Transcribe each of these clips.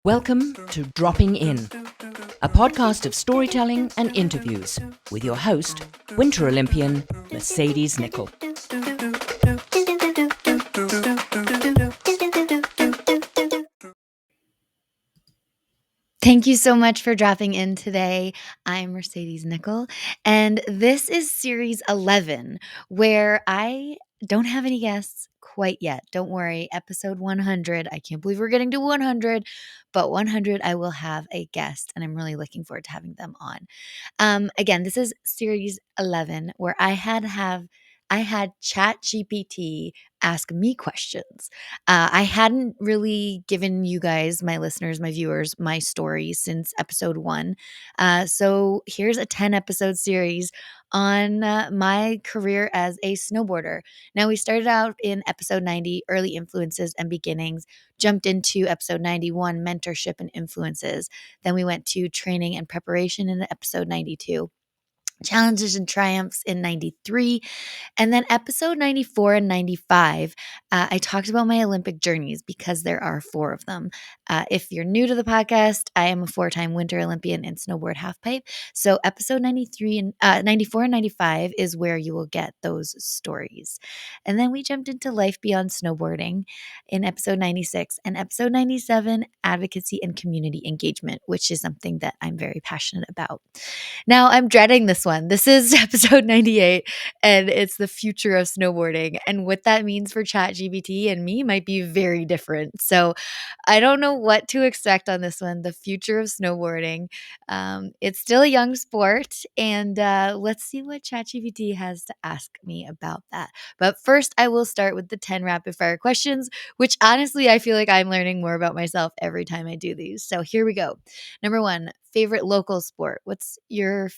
Welcome to Dropping In, a podcast of storytelling and interviews with your host, Winter Olympian Mercedes Nicoll. Thank you so much for dropping in today. I'm Mercedes Nicoll, and this is series 11, where I don't have any guests quite yet. Don't worry, episode 100. I can't believe we're getting to 100, but 100, I will have a guest, and I'm really looking forward to having them on. Again, this is series 11, where I had ChatGPT ask me questions. I hadn't really given you guys, my listeners, my viewers, my story since episode 1. So here's a 10-episode series on my career as a snowboarder. Now, we started out in episode 90, early influences and beginnings, jumped into episode 91, mentorship and influences. Then we went to training and preparation in episode 92. Challenges and triumphs in 93. And then episode 94 and 95, I talked about my Olympic journeys because there are 4 of them. If you're new to the podcast, I am a 4-time Winter Olympian in snowboard halfpipe. So episode 94 and 95 is where you will get those stories. And then we jumped into life beyond snowboarding in episode 96, and episode 97, advocacy and community engagement, which is something that I'm very passionate about. Now, I'm dreading this one. This is episode 98, and it's the future of snowboarding. And what that means for ChatGPT and me might be very different. So I don't know what to expect on this one, the future of snowboarding. It's still a young sport, and let's see what ChatGPT has to ask me about that. But first, I will start with the 10 rapid fire questions, which honestly, I feel like I'm learning more about myself every time I do these. So here we go. Number 1, favorite local sport. What's your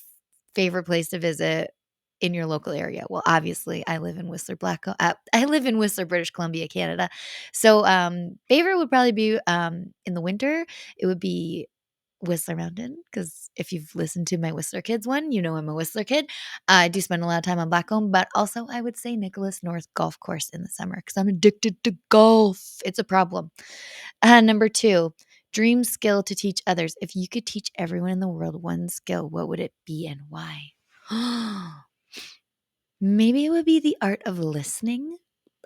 favorite place to visit in your local area? Well, obviously, I live in Whistler, British Columbia, Canada. So, favorite would probably be in the winter. It would be Whistler Mountain, because if you've listened to my Whistler Kids one, you know I'm a Whistler kid. I do spend a lot of time on Blackcomb, but also I would say Nicholas North Golf Course in the summer because I'm addicted to golf. It's a problem. Number 2, dream skill to teach others. If you could teach everyone in the world one skill, what would it be and why? Maybe it would be the art of listening.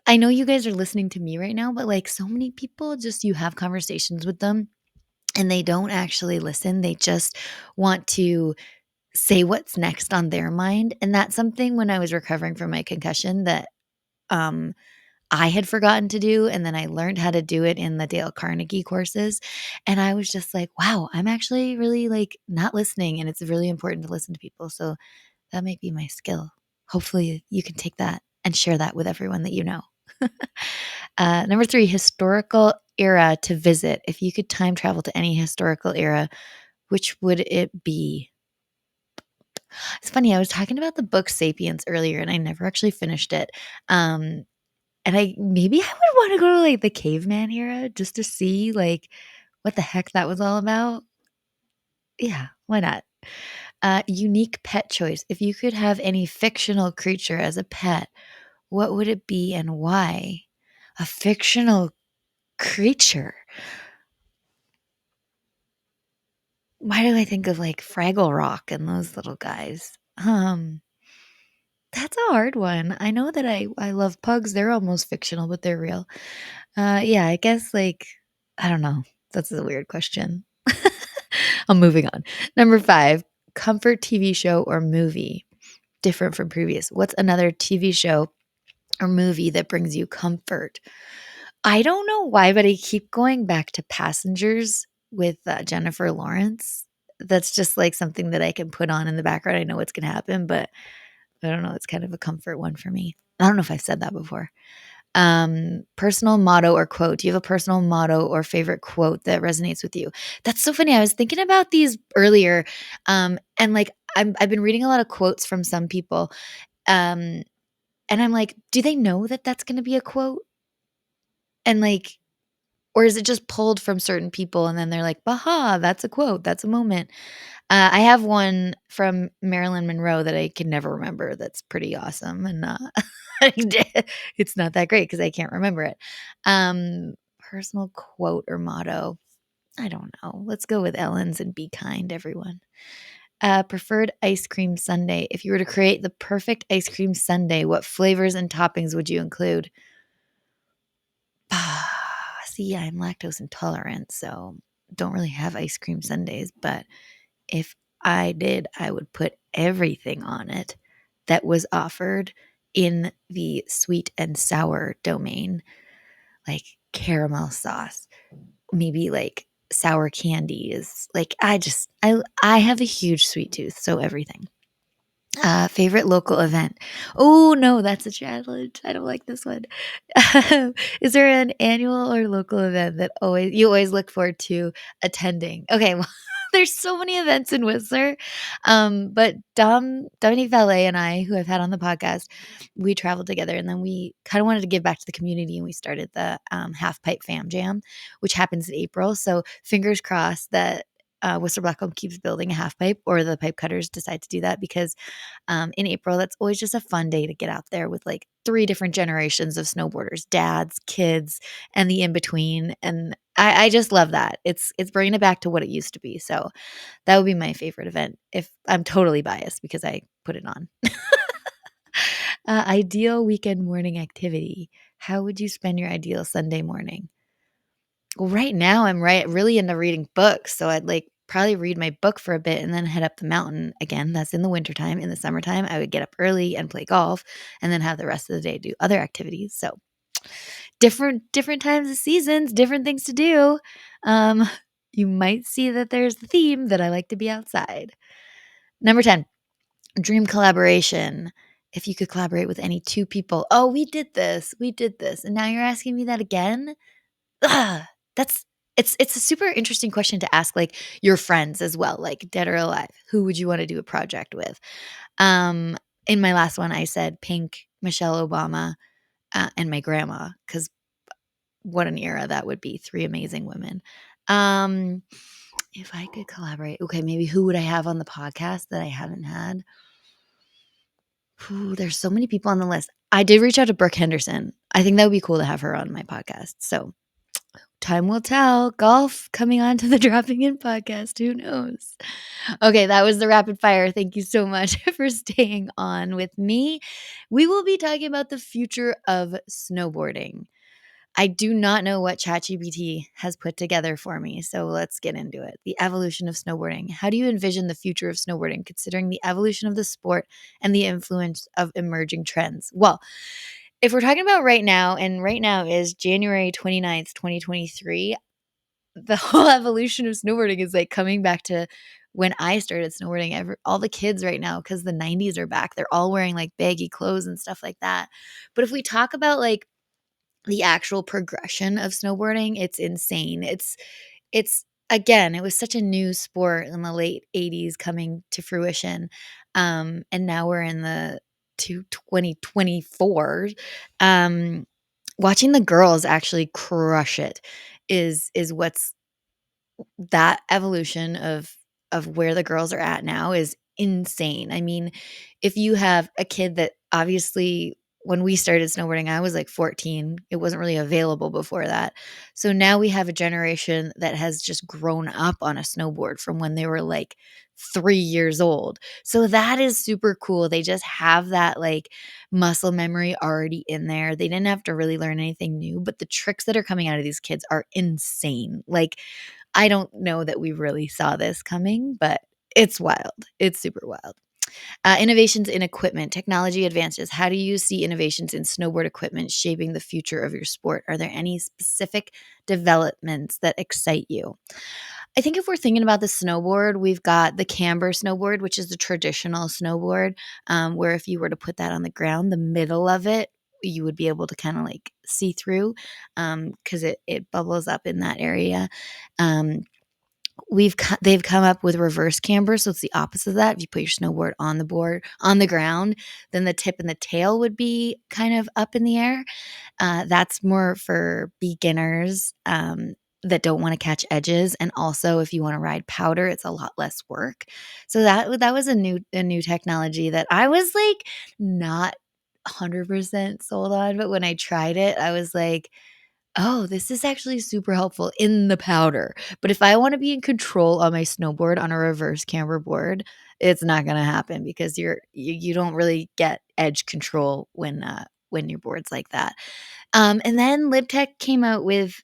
I know you guys are listening to me right now, but like so many people, just you have conversations with them and they don't actually listen. They just want to say what's next on their mind. And that's something when I was recovering from my concussion that um, I had forgotten to do. And then I learned how to do it in the Dale Carnegie courses. And I was just like, wow, I'm actually really like not listening. And it's really important to listen to people. So that might be my skill. Hopefully you can take that and share that with everyone that you know. Number 3, historical era to visit. If you could time travel to any historical era, which would it be? It's funny, I was talking about the book Sapiens earlier and I never actually finished it. And I would want to go to like the caveman era just to see like what the heck that was all about. Yeah, why not? Unique pet choice. If you could have any fictional creature as a pet, what would it be and why? A fictional creature. Why do I think of like Fraggle Rock and those little guys? That's a hard one. I know that I love pugs. They're almost fictional, but they're real. Yeah, I guess like I don't know. That's a weird question. I'm moving on. Number 5, comfort TV show or movie different from previous. What's another TV show or movie that brings you comfort? I don't know why, but I keep going back to Passengers with Jennifer Lawrence. That's just like something that I can put on in the background. I know what's going to happen, but I don't know. It's kind of a comfort one for me. I don't know if I've said that before. Personal motto or quote. Do you have a personal motto or favorite quote that resonates with you? That's so funny. I was thinking about these earlier, and like I've been reading a lot of quotes from some people, um, and I'm like, do they know that that's going to be a quote? And like, or is it just pulled from certain people and then they're like, "Baha, that's a quote. That's a moment." I have one from Marilyn Monroe that I can never remember that's pretty awesome, and it's not that great because I can't remember it. personal quote or motto. I don't know. Let's go with Ellen's and be kind, everyone. Preferred ice cream sundae. If you were to create the perfect ice cream sundae, what flavors and toppings would you include? See, I'm lactose intolerant, so don't really have ice cream sundaes. But if I did, I would put everything on it that was offered in the sweet and sour domain, like caramel sauce, maybe like sour candies. Like I have a huge sweet tooth, so everything. Favorite local event. Oh no, that's a challenge. I don't like this one. Is there an annual or local event that you always look forward to attending? Okay, well, there's so many events in Whistler. But Dominique Valet and I, who I've had on the podcast, we traveled together and then we kind of wanted to give back to the community and we started the Half Pipe Fam Jam, which happens in April. So fingers crossed that Whistler Blackcomb keeps building a half pipe or the pipe cutters decide to do that because in April. That's always just a fun day to get out there with like 3 different generations of snowboarders, dads, kids, and the in between. And I just love that. It's bringing it back to what it used to be. So that would be my favorite event. If I'm totally biased because I put it on. Ideal weekend morning activity. How would you spend your ideal Sunday morning? Well, right now I'm really into reading books, so I'd like probably read my book for a bit and then head up the mountain again. That's in the wintertime. In the summertime, I would get up early and play golf and then have the rest of the day do other activities. So different times of seasons, different things to do. Um, you might see that there's the theme that I like to be outside. Number 10, dream collaboration. If you could collaborate with any 2 people. Oh, we did this. And now you're asking me that again? Ugh, that's it's a super interesting question to ask, like, your friends as well, like, dead or alive. Who would you wanna do a project with? Um, in my last one, I said Pink, Michelle Obama, and my grandma, because what an era that would be, 3 amazing women. Um, if I could collaborate okay, maybe who would I have on the podcast that I haven't had? Ooh, there's so many people on the list. I did reach out to Brooke Henderson. I think that would be cool to have her on my podcast, so time will tell. Golf coming on to the Dropping In podcast. Who knows? Okay, that was the rapid fire. Thank you so much for staying on with me. We will be talking about the future of snowboarding. I do not know what ChatGPT has put together for me, so let's get into it. The evolution of snowboarding. How do you envision the future of snowboarding considering the evolution of the sport and the influence of emerging trends? Well, if we're talking about right now, and right now is January 29th, 2023, the whole evolution of snowboarding is like coming back to when I started snowboarding. All the kids right now, because the 90s are back, they're all wearing like baggy clothes and stuff like that. But if we talk about like the actual progression of snowboarding, it's insane. It's again, it was such a new sport in the late 80s coming to fruition. And now we're in the to 2024. Watching the girls actually crush it is what's that evolution of where the girls are at now is insane. I mean, if you have a kid that obviously when we started snowboarding, I was like 14. It wasn't really available before that. So now we have a generation that has just grown up on a snowboard from when they were like 3 years old. So that is super cool. They just have that like muscle memory already in there. They didn't have to really learn anything new, but the tricks that are coming out of these kids are insane. Like I don't know that we really saw this coming, but it's wild. It's super wild. Innovations in equipment, technology advances. How do you see innovations in snowboard equipment shaping the future of your sport? Are there any specific developments that excite you? I think if we're thinking about the snowboard, we've got the camber snowboard, which is the traditional snowboard, where if you were to put that on the ground, the middle of it, you would be able to kind of like see through because it bubbles up in that area. Um, they've come up with reverse camber, so it's the opposite of that. If you put your snowboard on the board on the ground, then the tip and the tail would be kind of up in the air. That's more for beginners that don't want to catch edges, and also if you want to ride powder, it's a lot less work. So that was a new technology that I was like not 100% sold on, but when I tried it, I was like, Oh, this is actually super helpful in the powder. But if I wanna be in control on my snowboard on a reverse camber board, it's not gonna happen because you don't really get edge control when your board's like that. And then LibTech came out with,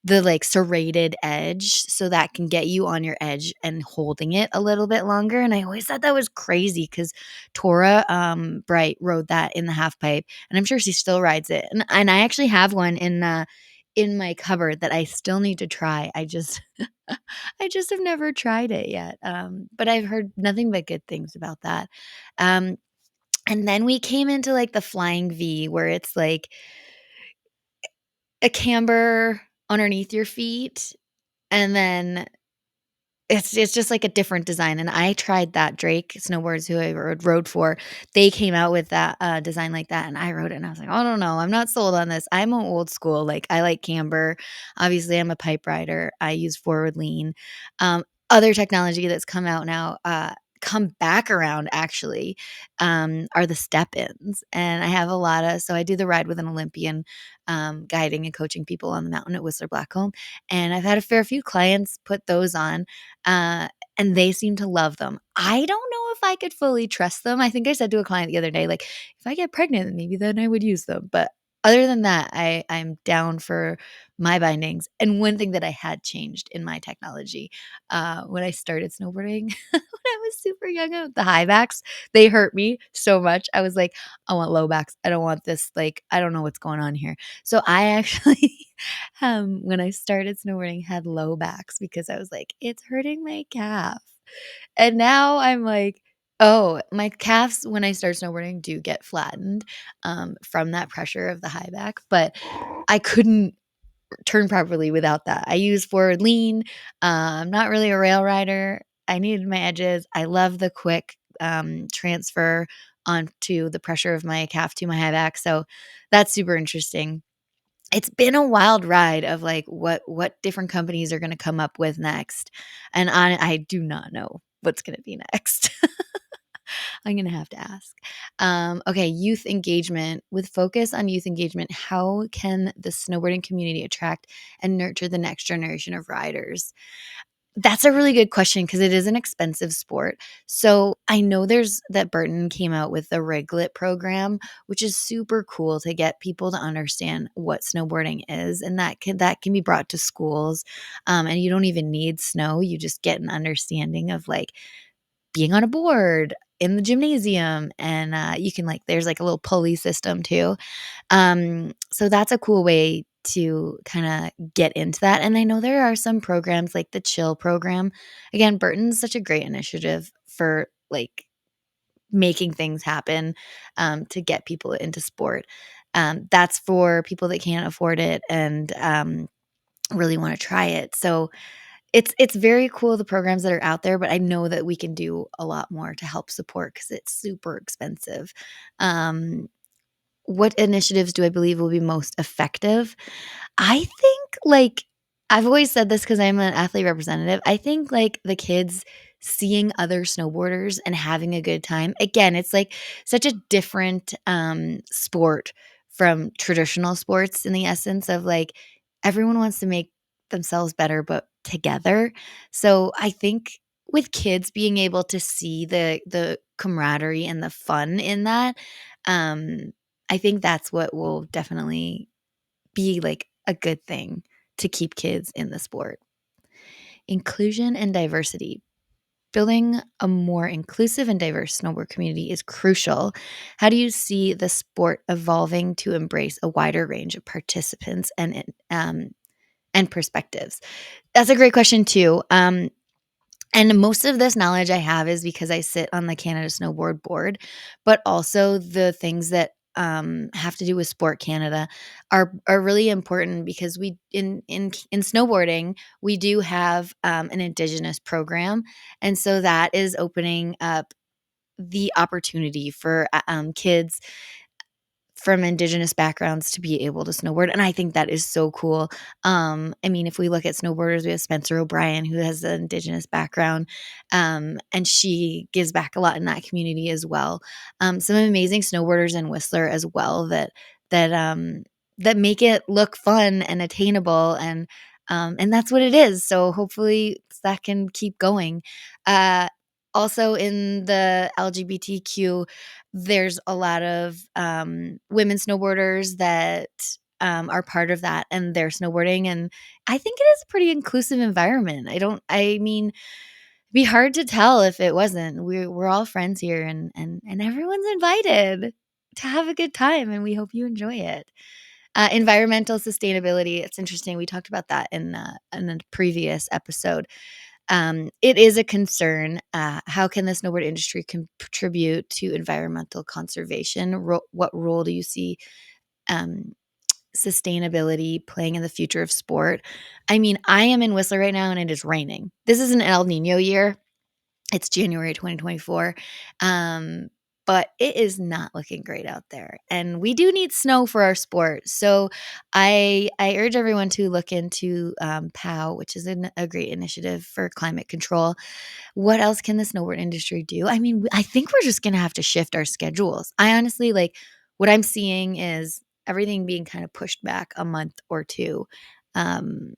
the, like, serrated edge, so that can get you on your edge and holding it a little bit longer, and I always thought that was crazy because Tora, Bright rode that in the half pipe, and I'm sure she still rides it, and I actually have one in my cupboard that I still need to try. I just I just have never tried it yet, but I've heard nothing but good things about that. Um, and then we came into, like, the flying V where it's, like, a camber underneath your feet, and then it's just like a different design, and I tried that. Drake Snowboards, who I rode for, they came out with that, design like that, and I rode it, and I was like, "I don't know, I'm not sold on this." I'm a old school, like, I like camber. Obviously, I'm a pipe rider. I use forward lean. Other technology that's come out now, come back around actually, are the step-ins, and I have a lotta so I do the Ride with an Olympian, guiding and coaching people on the mountain at Whistler Blackcomb, and I've had a fair few clients put those on, uh, and they seem to love them. I don't know if I could fully trust them. I think I said to a client the other day, like, "If I get pregnant, maybe then I would use them." But other than that, I'm down for my bindings. And one thing that I had changed in my technology, when I started snowboarding when I was super young, the high backs, they hurt me so much. I was like, "I want low backs. I don't want this, like, I don't know what's going on here." So I actually when I started snowboarding, had low backs because I was like, "It's hurting my calf." And now I'm like, "Oh, my calves when I start snowboarding do get flattened, from that pressure of the high back, but I couldn't turn properly without that." I use forward lean. I'm not really a rail rider. I needed my edges. I love the quick, transfer onto the pressure of my calf to my high back, so that's super interesting. It's been a wild ride of, like, what different companies are gonna come up with next, and I do not know what's gonna be next. I'm gonna have to ask. Okay, youth engagement. With focus on youth engagement, how can the snowboarding community attract and nurture the next generation of riders? That's a really good question because it is an expensive sport. So I know there's that Burton came out with the Riglet program, which is super cool to get people to understand what snowboarding is, and that can be brought to schools. And you don't even need snow; you just get an understanding of like being on a board in the gymnasium, and you can like there's like a little pulley system too. So that's a cool way to kinda get into that, and I know there are some programs like the Chill program. Again, Burton's such a great initiative for, like, making things happen, to get people into sport. That's for people that can't afford it and, really wanna try it. So it's very cool the programs that are out there, but I know that we can do a lot more to help support because it's super expensive. Um what initiatives do I believe will be most effective? I think, like I've always said this because 'cause I'm an athlete representative. I think, like, the kids seeing other snowboarders and having a good time again, it's, like, such a different, sport from traditional sports in the essence of, like, everyone wants to make themselves better, but together. So, I think with kids being able to see the camaraderie and the fun in that, um I think that's what will definitely be, like, a good thing to keep kids in the sport. Inclusion and diversity. Building a more inclusive and diverse snowboard community is crucial. How do you see the sport evolving to embrace a wider range of participants and perspectives? That's a great question too. And most of this knowledge I have is because I sit on the Canada Snowboard Board, but also the things that, have to do with Sport Canada are really important because we in snowboarding, we do have, an Indigenous program, and so that is opening up the opportunity for, kids from Indigenous backgrounds to be able to snowboard, and I think that is so cool. I mean, if we look at snowboarders, we have Spencer O'Brien, who has an Indigenous background, and she gives back a lot in that community as well. Some amazing snowboarders in Whistler as well that that make it look fun and attainable, and that's what it is. So hopefully that can keep going. Also in the LGBTQ, there's a lot of women snowboarders that are part of that, and they're snowboarding, and I think it is a pretty inclusive environment. I mean, it'd be hard to tell if it wasn't. We're all friends here, and everyone's invited to have a good time, and we hope you enjoy it. Environmental sustainability. It's interesting. We talked about that in a previous episode. It is a concern. How can the snowboard industry contribute to environmental conservation? What role do you see um, sustainability playing in the future of sport? I mean, I am in Whistler right now and it is raining. This is an El Nino year. It's January 2024. Um, but it is not looking great out there. And we do need snow for our sport. So I urge everyone to look into POW, which is a great initiative for climate control. What else can the snowboard industry do? I mean, I think we're just going to have to shift our schedules. I honestly like what I'm seeing is everything being kind of pushed back a month or two. Um,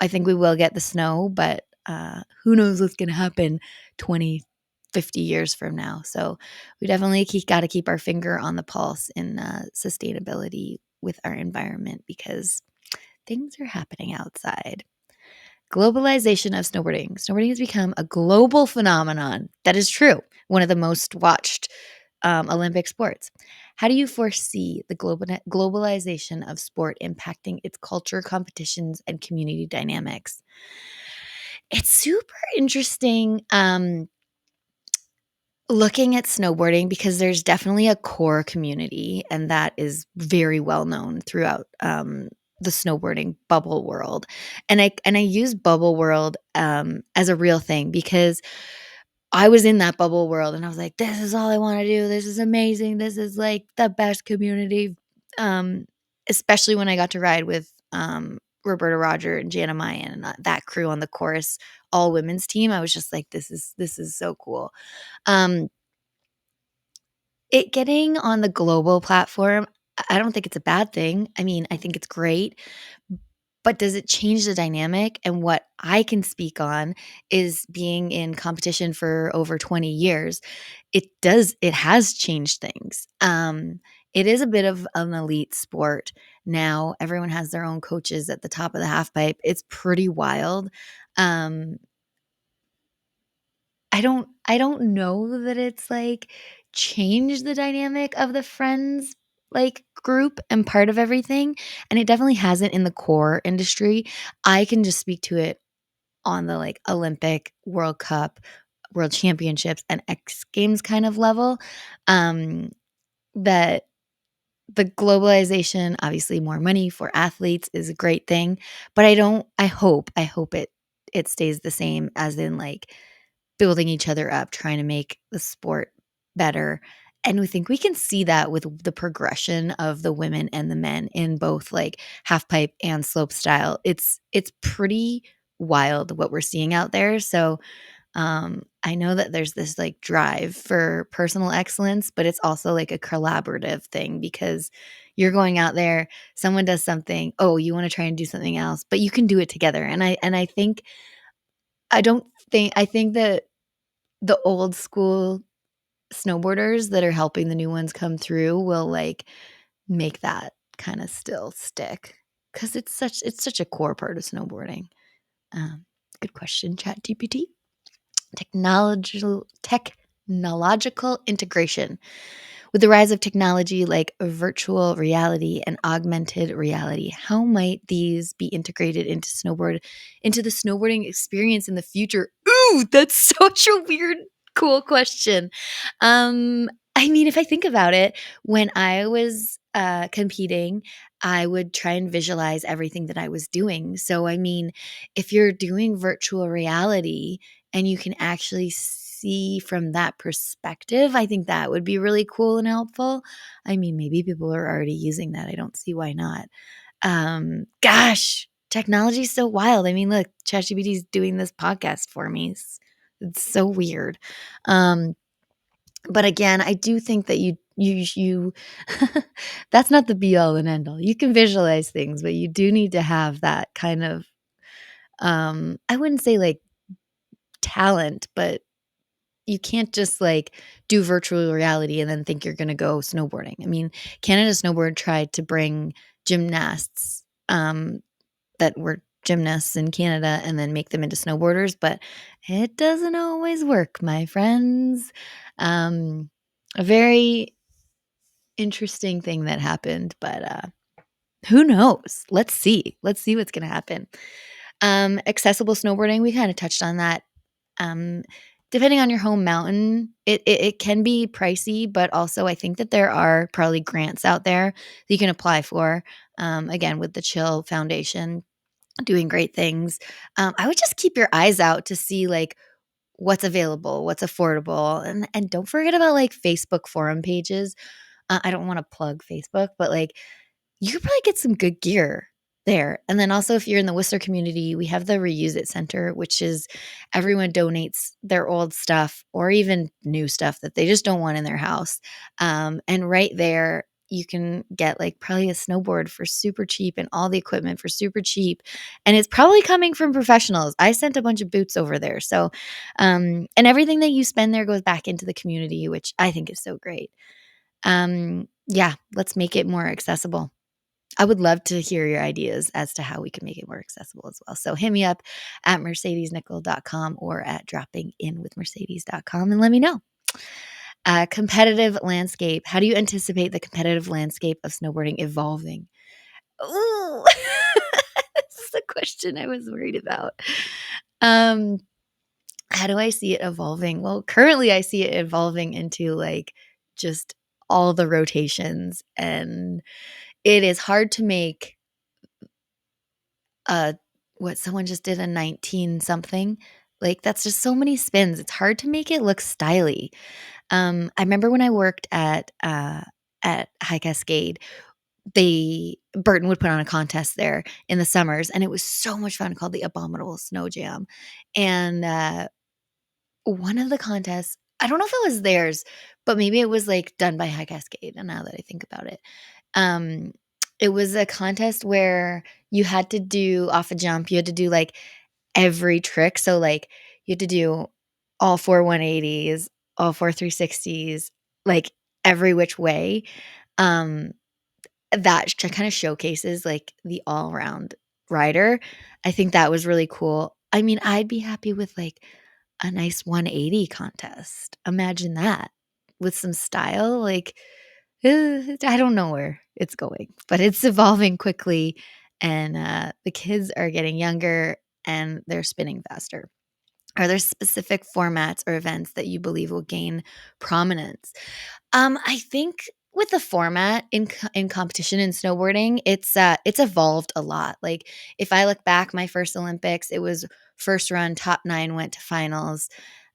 I think we will get the snow, but who knows what's going to happen 20, 50 years from now. So we definitely got to keep our finger on the pulse in sustainability with our environment because things are happening outside. Globalization of snowboarding. Snowboarding has become a global phenomenon. That is true. One of the most watched Olympic sports. How do you foresee the globalization of sport impacting its culture, competitions, and community dynamics? It's super interesting looking at snowboarding because there's definitely a core community, and that is very well known throughout the snowboarding bubble world. And I use bubble world as a real thing because I was in that bubble world and I was like, this is all I want to do. This is amazing. This is like the best community. Um, Especially when I got to ride with Roberta Roger and Jana Mayan and that crew on the chorus all women's team. I was just like, this is so cool. Um, it getting on the global platform, I don't think it's a bad thing. I mean, I think it's great. But does it change the dynamic? And what I can speak on is being in competition for over 20 years. It has changed things. It is a bit of an elite sport now. Everyone has their own coaches at the top of the half pipe. It's pretty wild. Um, I don't know that it's like changed the dynamic of the friends like group and part of everything, and it definitely hasn't in the core industry. I can just speak to it on the like Olympic, World Cup, World Championships, and X Games kind of level. Um, that the globalization, obviously more money for athletes is a great thing, but I hope it stays the same as in like building each other up, trying to make the sport better. And we think we can see that with the progression of the women and the men in both like half pipe and slope style. It's pretty wild what we're seeing out there. So I know that there's this like drive for personal excellence, but it's also like a collaborative thing because you're going out there, someone does something, oh, you want to try and do something else, but you can do it together. And I think I don't think I think that the old school snowboarders that are helping the new ones come through will, like, make that kinda still stick because it's such a core part of snowboarding. Good question, ChatGPT. Technological integration. With the rise of technology like virtual reality and augmented reality, how might these be integrated into the snowboarding experience in the future? Ooh, that's such a weird, cool question. I mean, if I think about it, when I was competing, I would try and visualize everything that I was doing. So, I mean, if you're doing virtual reality and you can actually see from that perspective, I think that would be really cool and helpful. I mean, maybe people are already using that. I don't see why not. Gosh, technology is so wild. I mean, look, ChatGPT is doing this podcast for me. It's so weird. Um, but again, I do think that You that's not the be all and end all. You can visualize things, but you do need to have that kind of, I wouldn't say like talent, but you can't just like do virtual reality and then think you're going to go snowboarding. I mean, Canada Snowboard tried to bring gymnasts, that were gymnasts in Canada and then make them into snowboarders, but it doesn't always work, my friends. A very interesting thing that happened, but who knows? Let's see. Let's see what's going to happen. Accessible snowboarding, we kind of touched on that. Um, Depending on your home mountain, it can be pricey, but also I think that there are probably grants out there that you can apply for. Again, with the Chill Foundation doing great things. I would just keep your eyes out to see like what's available, what's affordable, and don't forget about like Facebook forum pages. I don't want to plug Facebook, but like you could probably get some good gear there. And then also, if you're in the Whistler community, we have the Reuse It Center, which is everyone donates their old stuff or even new stuff that they just don't want in their house. And right there, you can get like probably a snowboard for super cheap and all the equipment for super cheap. And it's probably coming from professionals. I sent a bunch of boots over there. So, and everything that you spend there goes back into the community, which I think is so great. Yeah, let's make it more accessible. I would love to hear your ideas as to how we can make it more accessible as well. So hit me up at mercedesnicoll.com or at droppinginwithmercedes.com and let me know. Competitive landscape. How do you anticipate the competitive landscape of snowboarding evolving? Ooh, this is a question I was worried about. Um, how do I see it evolving? Well, currently I see it evolving into like just all the rotations, and it is hard to make uh what someone just did a 19 something. Like that's just so many spins. It's hard to make it look styly. I remember when I worked at High Cascade, Burton would put on a contest there in the summers, and it was so much fun called the Abominable Snow Jam. And one of the contests, I don't know if it was theirs, but maybe it was like done by High Cascade. And now that I think about it, um, it was a contest where you had to do off a jump, you had to do like every trick. So like you had to do all four 180s, all four 360s, like every which way. Um, that kind of showcases like the all around rider. I think that was really cool. I mean, I'd be happy with like a nice 180 contest. Imagine that with some style. Like, I don't know where it's going, but it's evolving quickly, and the kids are getting younger and they're spinning faster. Are there specific formats or events that you believe will gain prominence? I think with the format in competition in snowboarding, it's evolved a lot. Like if I look back, my first Olympics, it was first run, top 9 went to finals,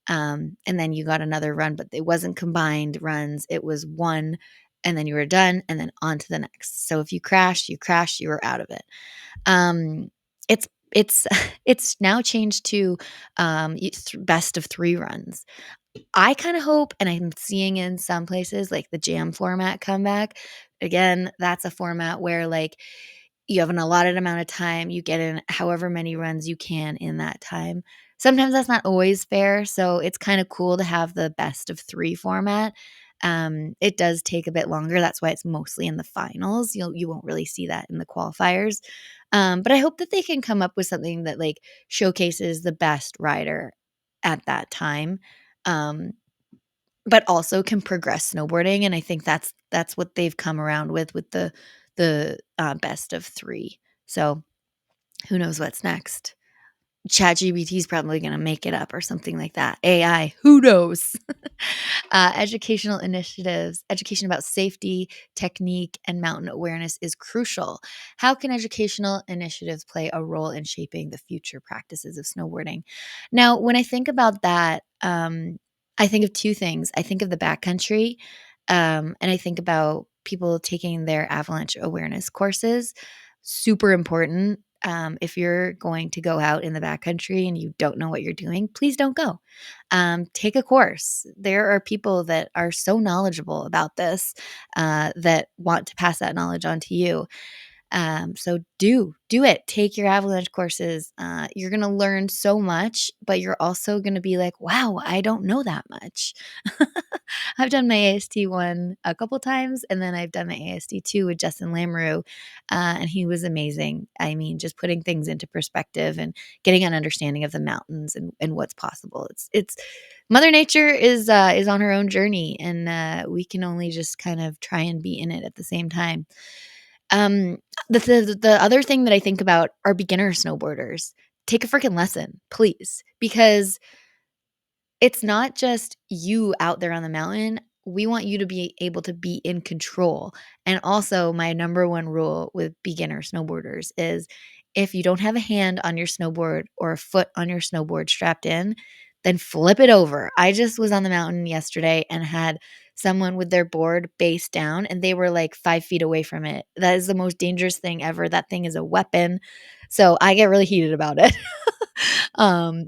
and then you got another run, but it wasn't combined runs. It was one, and then you were done, and then on to the next. So if you crashed, you were out of it. Um, it's it's now changed to best of 3 runs. I kind of hope, and I'm seeing in some places like the jam format come back. Again, that's a format where like you have an allotted amount of time, you get in however many runs you can in that time. Sometimes that's not always fair, so it's kind of cool to have the best of 3 format. It does take a bit longer. That's why it's mostly in the finals. You won't really see that in the qualifiers. But I hope that they can come up with something that like showcases the best rider at that time. Um, but also can progress snowboarding, and I think that's what they've come around with the best of 3. So, who knows what's next? ChatGPT is probably gonna make it up or something like that. AI, who knows? Educational initiatives, education about safety, technique, and mountain awareness is crucial. How can educational initiatives play a role in shaping the future practices of snowboarding? Now, when I think about that, I think of 2 things. I think of the backcountry, and I think about people taking their avalanche awareness courses. Super important. If you're going to go out in the backcountry and you don't know what you're doing, please don't go. Take a course. There are people that are so knowledgeable about this that want to pass that knowledge on to you. So do it. Take your avalanche courses. You're going to learn so much, but you're also going to be like, wow, I don't know that much. I've done my AST 1 a couple times, and then I've done my AST 2 with Justin Lamoureux, and he was amazing. I mean, just putting things into perspective and getting an understanding of the mountains and what's possible. It's Mother Nature is on her own journey, and we can only just kind of try and be in it at the same time. Um, the other thing that I think about are beginner snowboarders. Take a freaking lesson, please, because it's not just you out there on the mountain. We want you to be able to be in control. And also, my number one rule with beginner snowboarders is if you don't have a hand on your snowboard or a foot on your snowboard strapped in, then flip it over. I just was on the mountain yesterday and had someone with their board face down, and they were like 5 feet away from it. That is the most dangerous thing ever. That thing is a weapon. So I get really heated about it.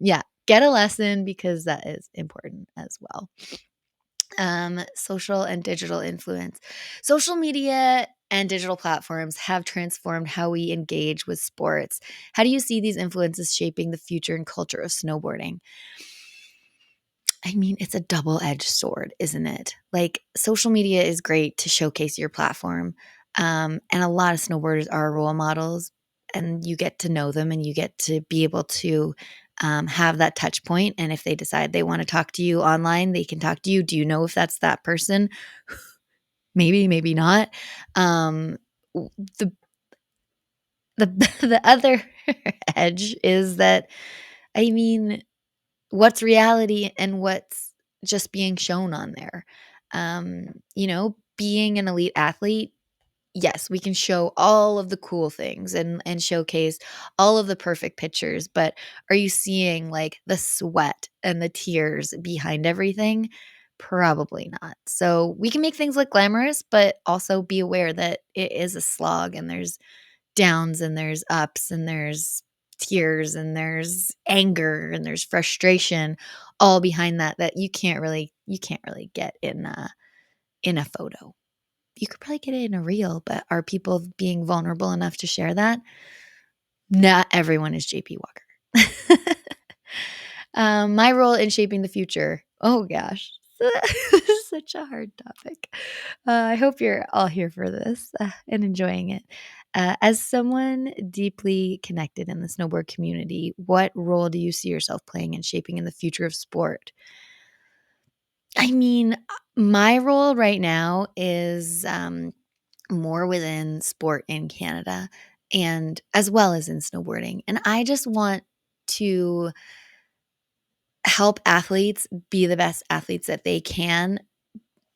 Yeah, get a lesson because that is important as well. Social and digital influence. Social media and digital platforms have transformed how we engage with sports. How do you see these influences shaping the future and culture of snowboarding? I mean, it's a double-edged sword, isn't it? Like, social media is great to showcase your platform, and a lot of snowboarders are role models, and you get to know them, and you get to be able to have that touch point. And if they decide they want to talk to you online, they can talk to you. Do you know if that's that person? Maybe, maybe not. Um, the the the other edge is that, I mean, what's reality and what's just being shown on there. Being an elite athlete, yes, we can show all of the cool things and showcase all of the perfect pictures, but are you seeing like the sweat and the tears behind everything? Probably not. So we can make things look glamorous, but also be aware that it is a slog, and there's downs and there's ups and there's tears and there's anger and there's frustration all behind that you can't really get in a photo. You could probably get it in a reel, but are people being vulnerable enough to share that? Not everyone is JP Walker. My role in shaping the future. Oh gosh, this is such a hard topic. I hope you're all here for this and enjoying it. As someone deeply connected in the snowboard community, what role do you see yourself playing in shaping in the future of sport? I mean, my role right now is more within sport in Canada and as well as in snowboarding. And I just want to help athletes be the best athletes that they can,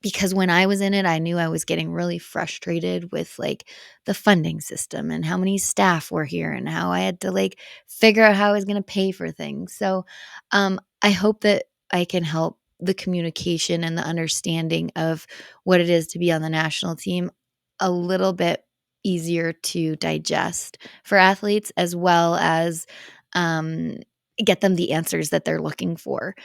because when I was in it, I knew I was getting really frustrated with like the funding system and how many staff were here and how I had to like figure out how I was going to pay for things. So I hope that I can help the communication and the understanding of what it is to be on the national team a little bit easier to digest for athletes, as well as um, get them the answers that they're looking for.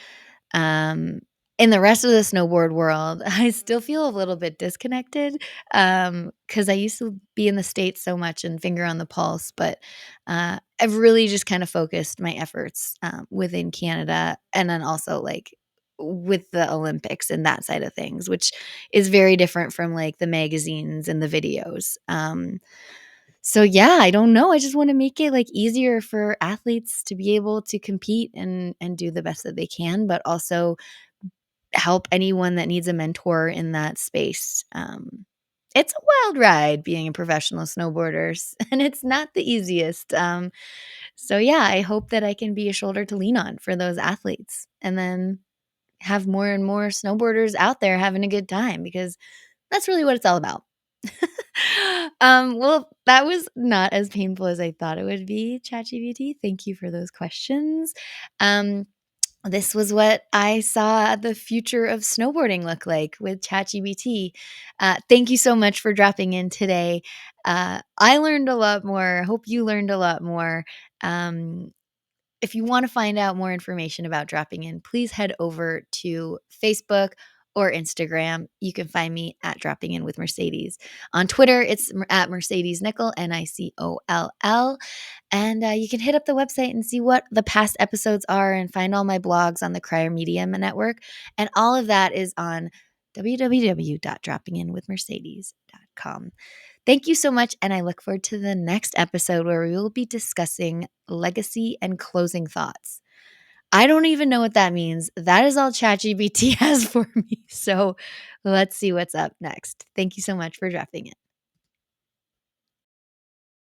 Um, in the rest of the snowboard world, I still feel a little bit disconnected, because I used to be in the States so much and finger on the pulse, but I've really just kind of focused my efforts within Canada, and then also like with the Olympics and that side of things, which is very different from like the magazines and the videos. So yeah, I don't know. I just want to make it like easier for athletes to be able to compete and do the best that they can, but also help anyone that needs a mentor in that space. It's a wild ride being a professional snowboarder, and it's not the easiest. So yeah, I hope that I can be a shoulder to lean on for those athletes, and then have more and more snowboarders out there having a good time, because that's really what it's all about. Well, that was not as painful as I thought it would be, ChatGPT. Thank you for those questions. Um, this was what I saw the future of snowboarding look like with ChatGPT. Thank you so much for dropping in today. I learned a lot more. Hope you learned a lot more. If you want to find out more information about dropping in, please head over to Facebook or Instagram. You can find me at Dropping In with Mercedes. On Twitter, it's at Mercedes Nicoll, Nicoll. And you can hit up the website and see what the past episodes are and find all my blogs on the Crier Media Network. And all of that is on www.droppinginwithmercedes.com. Thank you so much, and I look forward to the next episode where we will be discussing legacy and closing thoughts. I don't even know what that means. That is all ChatGPT has for me. So let's see what's up next. Thank you so much for dropping in.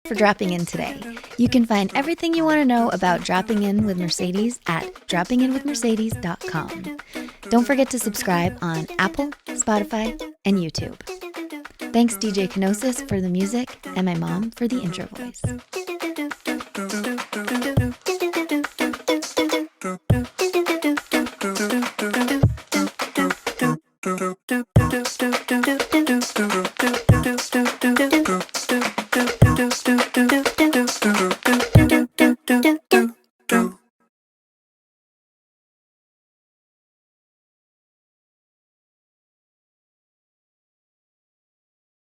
Today. You can find everything you want to know about Dropping In with Mercedes at droppinginwithmercedes.com. Don't forget to subscribe on Apple, Spotify, and YouTube. Thanks DJ Kenosis for the music and my mom for the intro voice.